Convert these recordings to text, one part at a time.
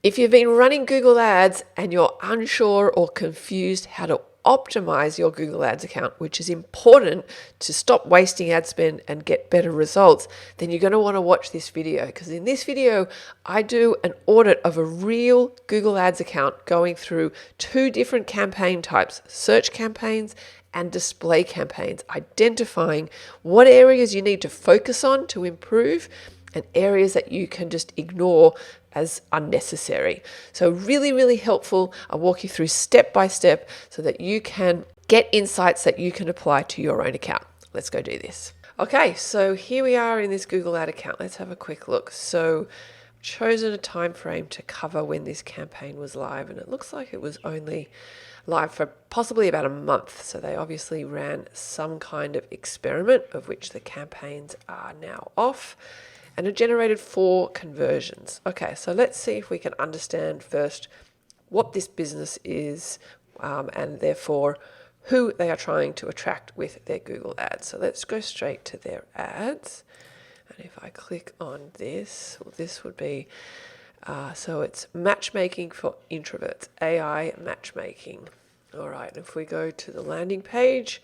If you've been running Google Ads and you're unsure or confused how to optimize your Google Ads account, which is important to stop wasting ad spend and get better results, then you're going to want to watch this video, because in this video, I do an audit of a real Google Ads account going through two different campaign types, search campaigns and display campaigns, identifying what areas you need to focus on to improve and areas that you can just ignore as unnecessary. So really, really helpful. I'll walk you through step by step so that you can get insights that you can apply to your own account. Let's go do this. Okay, so here we are in this Google Ad account. Let's have a quick look. So I've chosen a time frame to cover when this campaign was live, and it looks like it was only live for possibly about a month. So they obviously ran some kind of experiment, of which the campaigns are now off, and it generated 4 conversions. Okay, so let's see if we can understand first what this business is, and therefore who they are trying to attract with their Google ads. So let's go straight to their ads. And if I click on this, well, this would be, so it's matchmaking for introverts, AI matchmaking. All right, if we go to the landing page,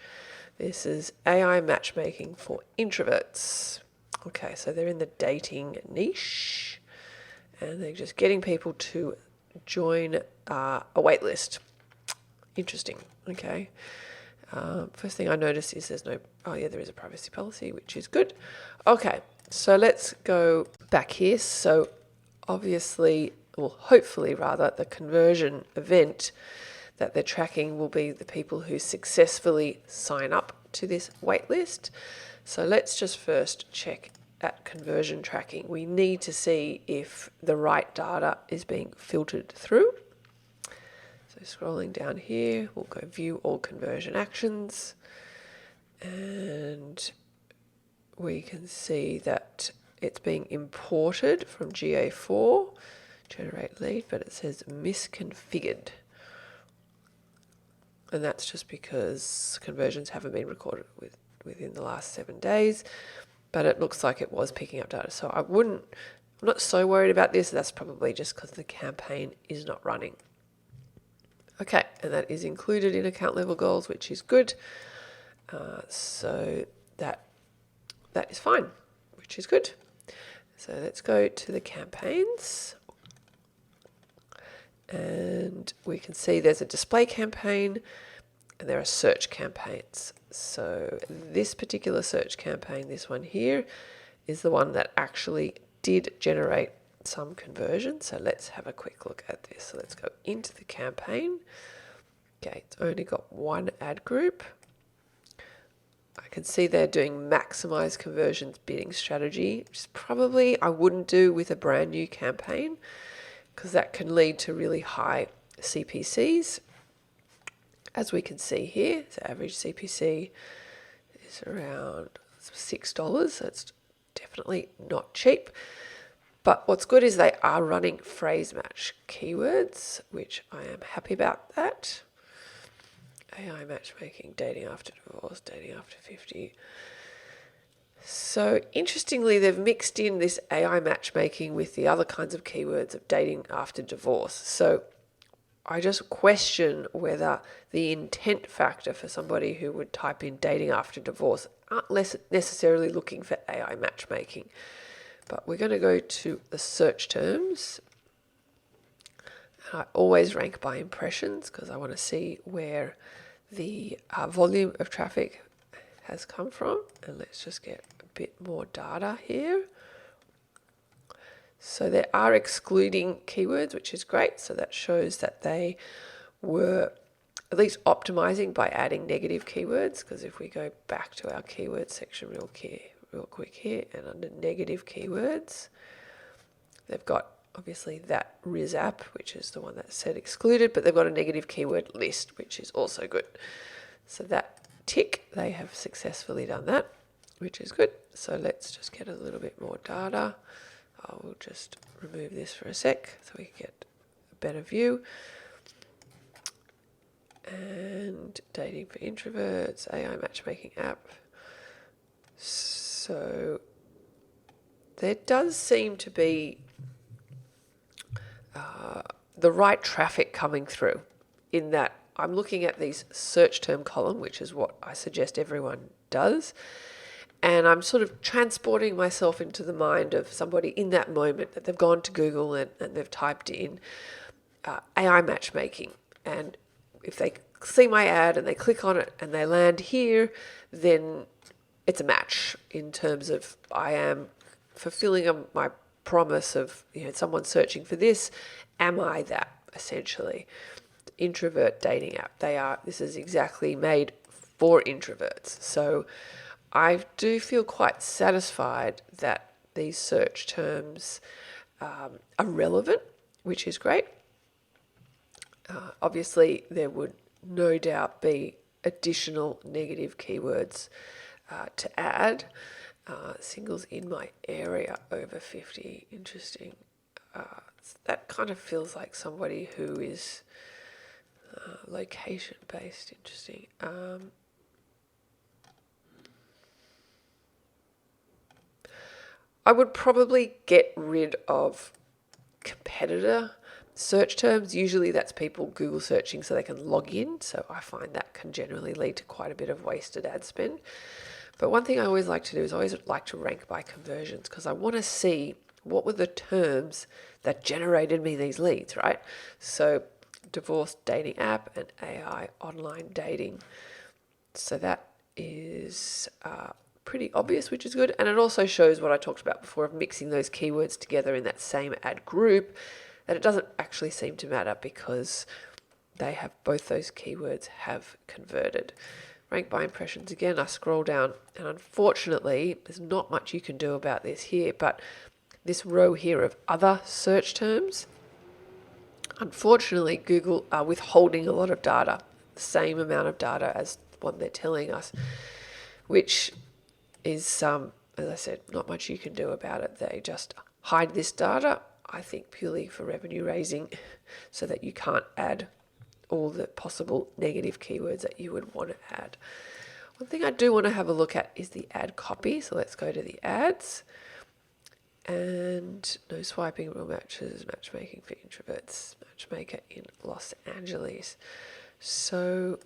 this is AI matchmaking for introverts. Okay, so they're in the dating niche, and they're just getting people to join a wait list. Interesting. Okay. First thing I notice is there's no, oh yeah, there is a privacy policy, which is good. Okay, so let's go back here. So obviously, well, hopefully rather, the conversion event that they're tracking will be the people who successfully sign up to this wait list. So let's just first check at conversion tracking. We need to see if the right data is being filtered through. So scrolling down here, we'll go view all conversion actions, and we can see that it's being imported from GA4, generate lead, but it says misconfigured. And that's just because conversions haven't been recorded within the last 7 days, but it looks like it was picking up data. So I'm not so worried about this. That's probably just because the campaign is not running. Okay, and that is included in account level goals, which is good. So that is fine, which is good. So let's go to the campaigns. And we can see there's a display campaign and there are search campaigns. So this particular search campaign, this one here, is the one that actually did generate some conversion. So let's have a quick look at this. So let's go into the campaign. Okay, it's only got one ad group. I can see they're doing maximize conversions bidding strategy, which is probably I wouldn't do with a brand new campaign, because that can lead to really high CPCs. As we can see here, the average CPC is around $6, so it's definitely not cheap. But what's good is they are running phrase match keywords, which I am happy about that. AI matchmaking, dating after divorce, dating after 50. So interestingly, they've mixed in this AI matchmaking with the other kinds of keywords of dating after divorce. So I just question whether the intent factor for somebody who would type in dating after divorce aren't necessarily looking for AI matchmaking. But we're going to go to the search terms. I always rank by impressions because I want to see where the volume of traffic has come from. And let's just get a bit more data here. So they are excluding keywords, which is great. So that shows that they were at least optimizing by adding negative keywords, because if we go back to our keyword section real quick here, and under negative keywords, they've got obviously that Riz app, which is the one that said excluded, but they've got a negative keyword list, which is also good. So that tick, they have successfully done that, which is good. So let's just get a little bit more data. I will just remove this for a sec so we can get a better view. And dating for introverts, AI matchmaking app. So there does seem to be the right traffic coming through, in that I'm looking at these search term column, which is what I suggest everyone does. And I'm sort of transporting myself into the mind of somebody in that moment that they've gone to Google and they've typed in AI matchmaking. And if they see my ad and they click on it and they land here, then it's a match in terms of I am fulfilling my promise of, someone searching for this. Am I that, essentially? Introvert dating app. This is exactly made for introverts. So I do feel quite satisfied that these search terms are relevant, which is great. Obviously, there would no doubt be additional negative keywords to add. Singles in my area over 50. Interesting. That kind of feels like somebody who is location based. Interesting. I would probably get rid of competitor search terms. Usually that's people Google searching so they can log in. So I find that can generally lead to quite a bit of wasted ad spend. But one thing I always like to do is I always like to rank by conversions, because I want to see what were the terms that generated me these leads, right? So divorce dating app and AI online dating. So that is pretty obvious, which is good. And it also shows what I talked about before of mixing those keywords together in that same ad group, that it doesn't actually seem to matter because they have both those keywords have converted. Rank by impressions again, I scroll down and unfortunately there's not much you can do about this here, but this row here of other search terms, unfortunately Google are withholding a lot of data, the same amount of data as what they're telling us, which is, as I said, not much you can do about it. They just hide this data, I think purely for revenue raising, so that you can't add all the possible negative keywords that you would want to add. One thing I do want to have a look at is the ad copy. So let's go to the ads. And no swiping, real matches, matchmaking for introverts, matchmaker in Los Angeles. So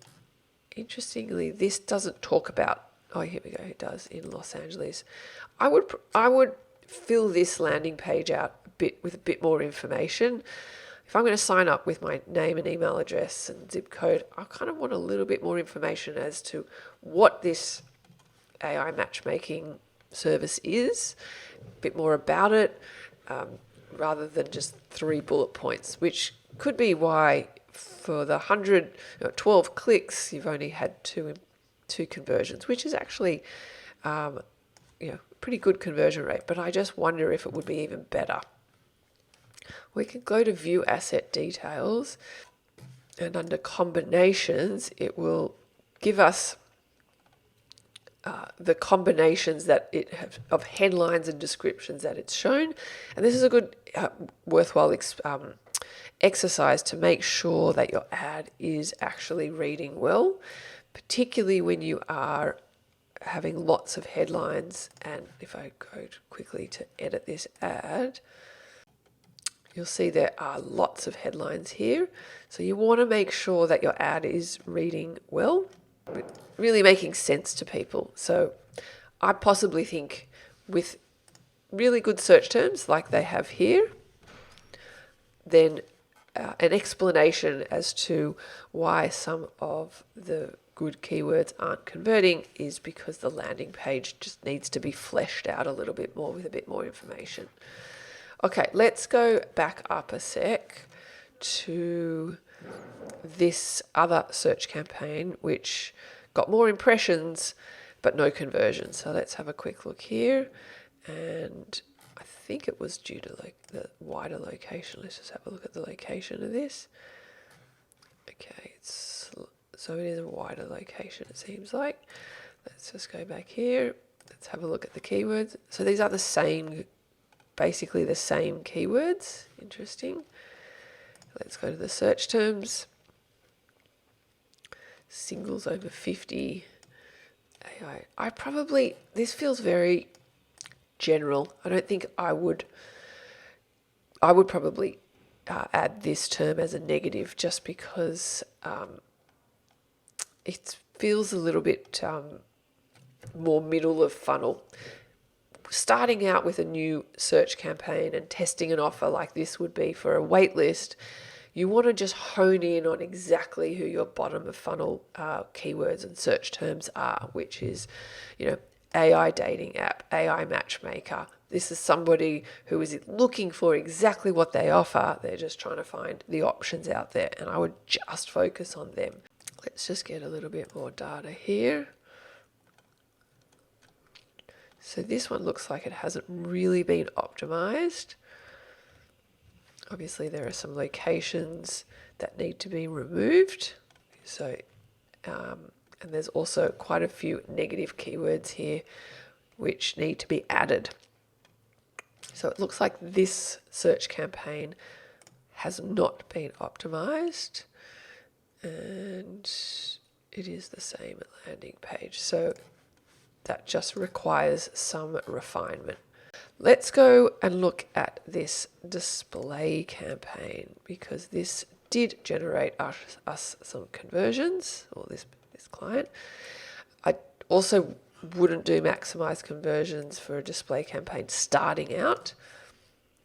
interestingly, this doesn't talk about, oh, here we go, it does, in Los Angeles. I would fill this landing page out with a bit more information. If I'm going to sign up with my name and email address and zip code, I kind of want a little bit more information as to what this AI matchmaking service is, a bit more about it, rather than just 3 bullet points, which could be why for the 112 clicks, you've only had two conversions, which is actually pretty good conversion rate. But I just wonder if it would be even better. We can go to view asset details, and under combinations, it will give us the combinations that it have of headlines and descriptions that it's shown. And this is a good, worthwhile exercise to make sure that your ad is actually reading well, particularly when you are having lots of headlines. And if I go quickly to edit this ad, you'll see there are lots of headlines here. So you want to make sure that your ad is reading well, really making sense to people. So I possibly think with really good search terms like they have here, then an explanation as to why some of the good keywords aren't converting is because the landing page just needs to be fleshed out a little bit more with a bit more information. Okay, let's go back up a sec to this other search campaign, which got more impressions but no conversions. So let's have a quick look here. And I think it was due to the wider location. Let's just have a look at the location of this. Okay, so it is a wider location, it seems like. Let's just go back here. Let's have a look at the keywords. So these are the same, basically the same keywords. Interesting. Let's go to the search terms. Singles over 50. AI. This feels very general. I don't think I would probably add this term as a negative just because it feels a little bit more middle of funnel. Starting out with a new search campaign and testing an offer like this would be for a wait list, you want to just hone in on exactly who your bottom of funnel keywords and search terms are, which is, AI dating app, AI matchmaker. This is somebody who is looking for exactly what they offer. They're just trying to find the options out there, and I would just focus on them. Let's just get a little bit more data here. So this one looks like it hasn't really been optimized. Obviously, there are some locations that need to be removed. So, and there's also quite a few negative keywords here which need to be added. So it looks like this search campaign has not been optimized, and it is the same landing page. So that just requires some refinement. Let's go and look at this display campaign, because this did generate us some conversions, or this client. I also wouldn't do maximize conversions for a display campaign starting out.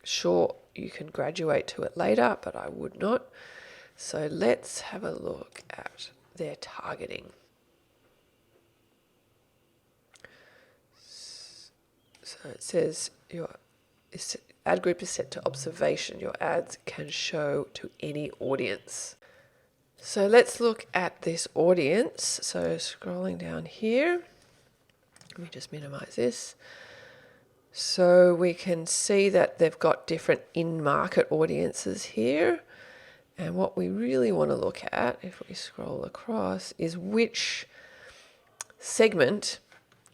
Sure, you can graduate to it later, but I would not. So let's have a look at their targeting. So it says your ad group is set to observation. Your ads can show to any audience. So let's look at this audience. So scrolling down here, let me just minimize this. So we can see that they've got different in-market audiences here. And what we really want to look at, if we scroll across, is which segment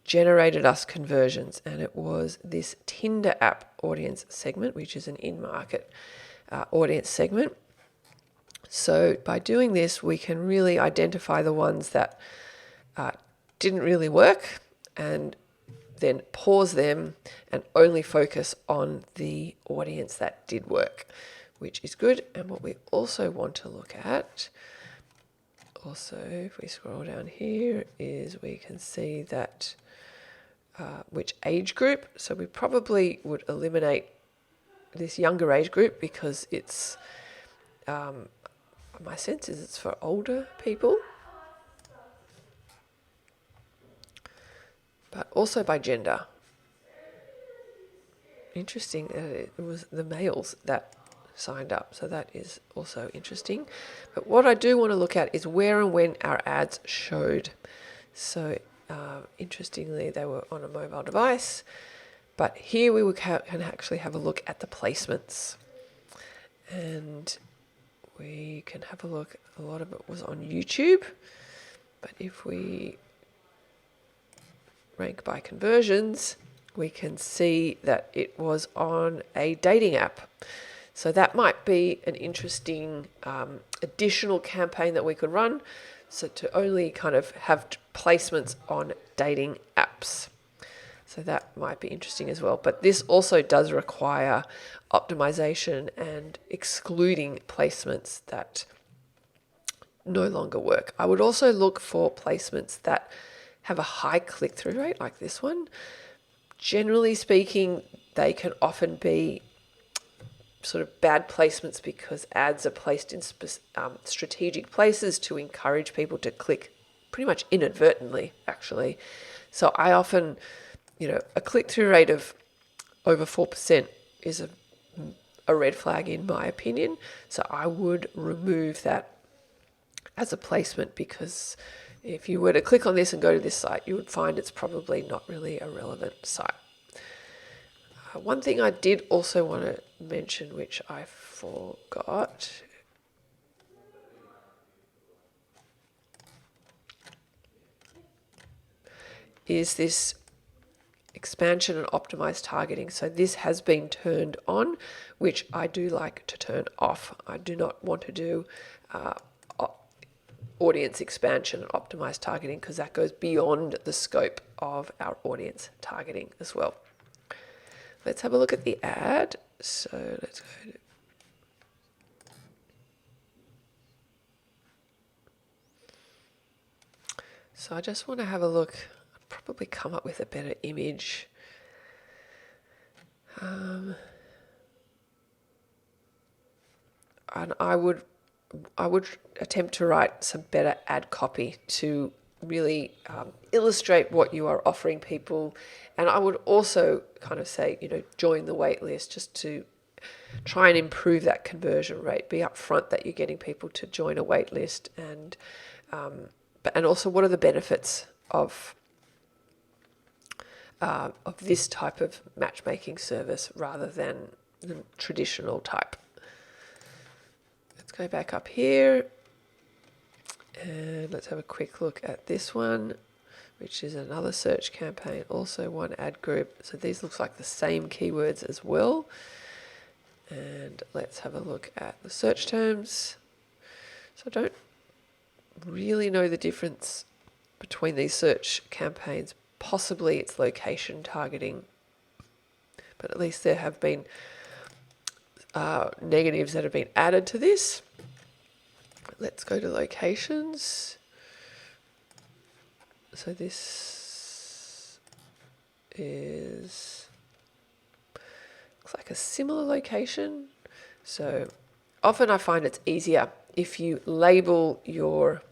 generated us conversions. And it was this Tinder app audience segment, which is an in-market audience segment. So by doing this, we can really identify the ones that didn't really work and then pause them and only focus on the audience that did work, which is good. And what we also want to look at, also if we scroll down here, is we can see that which age group. So we probably would eliminate this younger age group because it's, my sense is it's for older people. But also by gender. Interesting that it was the males that signed up, so that is also interesting. But what I do want to look at is where and when our ads showed. So interestingly, they were on a mobile device, but here we can actually have a look at the placements. And we can have a look, a lot of it was on YouTube, but if we rank by conversions, we can see that it was on a dating app. So that might be an interesting additional campaign that we could run. So to only kind of have placements on dating apps. So that might be interesting as well. But this also does require optimization and excluding placements that no longer work. I would also look for placements that have a high click-through rate like this one. Generally speaking, they can often be sort of bad placements because ads are placed in strategic places to encourage people to click pretty much inadvertently, actually. So I often, a click-through rate of over 4% is a red flag in my opinion. So I would remove that as a placement, because if you were to click on this and go to this site, you would find it's probably not really a relevant site. One thing I did also want to mention, which I forgot, is this expansion and optimized targeting. So this has been turned on, which I do like to turn off. I do not want to do audience expansion and optimized targeting, because that goes beyond the scope of our audience targeting as well. Let's have a look at the ad. So let's go to So I just want to have a look. I'd probably come up with a better image. And I would attempt to write some better ad copy to really illustrate what you are offering people. And I would also kind of say, join the wait list, just to try and improve that conversion rate. Be upfront that you're getting people to join a wait list, and also what are the benefits of this type of matchmaking service rather than the traditional type. Let's go back up here and let's have a quick look at this one, which is another search campaign, also one ad group. So these looks like the same keywords as well. And let's have a look at the search terms. So I don't really know the difference between these search campaigns. Possibly it's location targeting, but at least there have been negatives that have been added to this. Let's go to locations. So this looks like a similar location. So often I find it's easier if you label your,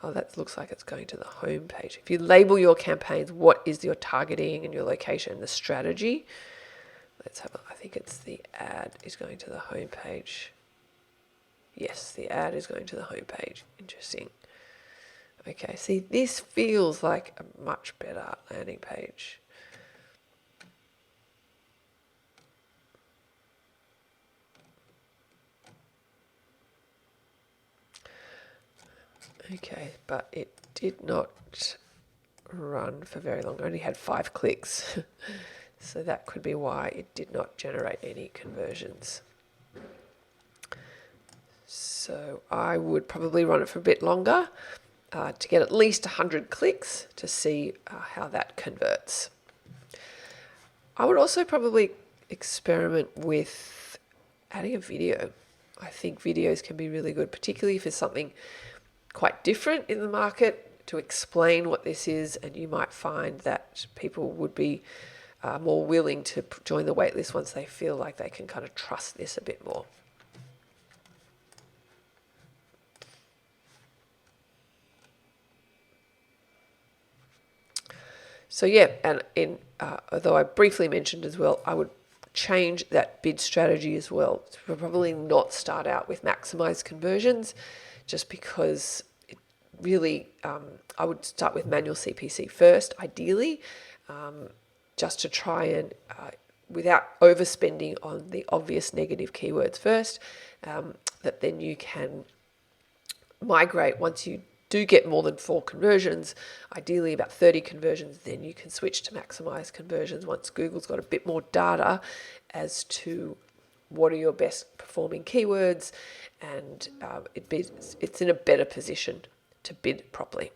that looks like it's going to the home page. If you label your campaigns, what is your targeting and your location, the strategy. Let's have I think it's the ad is going to the home page. Yes, the ad is going to the home page. Interesting. Okay, see, this feels like a much better landing page. Okay, but it did not run for very long. It only had 5 clicks. So that could be why it did not generate any conversions. So I would probably run it for a bit longer to get at least 100 clicks to see how that converts. I would also probably experiment with adding a video. I think videos can be really good, particularly if it's something quite different in the market, to explain what this is, and you might find that people would be more willing to join the waitlist once they feel like they can kind of trust this a bit more. So yeah, and although I briefly mentioned as well, I would change that bid strategy as well. So probably not start out with maximize conversions, just because it really, I would start with manual CPC first, ideally, just to try and, without overspending on the obvious negative keywords first, that then you can migrate once you do get more than 4 conversions, ideally about 30 conversions, then you can switch to maximize conversions once Google's got a bit more data as to what are your best performing keywords, and it's in a better position to bid properly.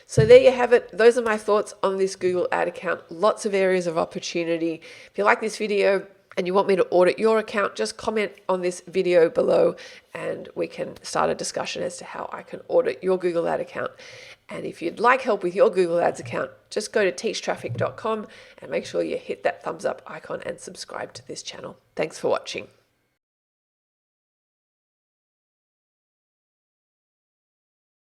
So there you have it. Those are my thoughts on this Google ad account. Lots of areas of opportunity. If you like this video and you want me to audit your account, just comment on this video below and we can start a discussion as to how I can audit your Google ad account. And if you'd like help with your Google Ads account, just go to teachtraffic.com and make sure you hit that thumbs up icon and subscribe to this channel. Thanks for watching.